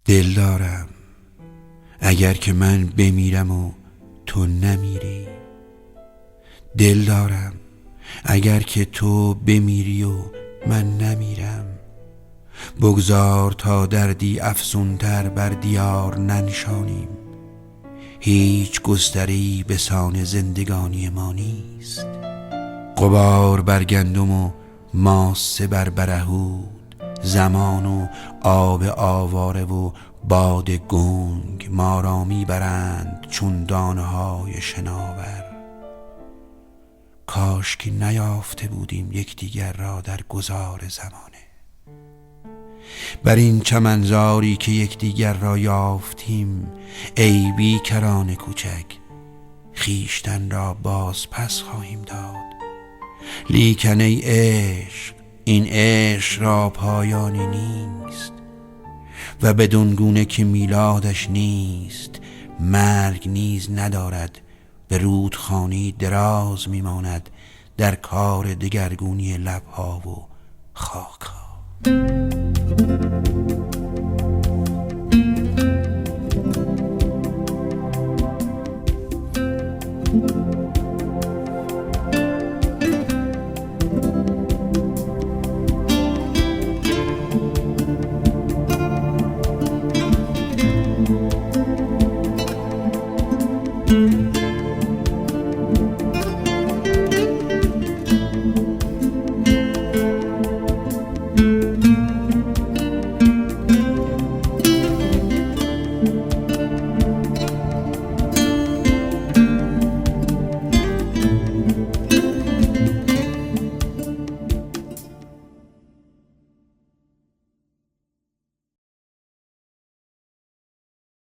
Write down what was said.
دل دارم اگر که من بمیرم و تو نمیری، دل دارم اگر که تو بمیری و من نمیرم. بگذار تا دردی افزونتر بر دیار ننشانیم، هیچ گستری به سان زندگانی ما نیست. غبار بر گندم و ماسه بر برهود، زمان و آب آواره و باد گنگ ما را میبرند چون دانه های شناور. کاش که نیافته بودیم یکدیگر را در گذار زمانه. بر این چمنزاری که یکدیگر را یافتیم، ای بیکران کوچک خویشتن را باز پس خواهیم داد. لیکن ای عشق، این عشق را پایانی نیست و بدون گونه که میلادش نیست مرگ نیز ندارد. به رودخانه دراز میماند در کار دگرگونی لبها و خاکها.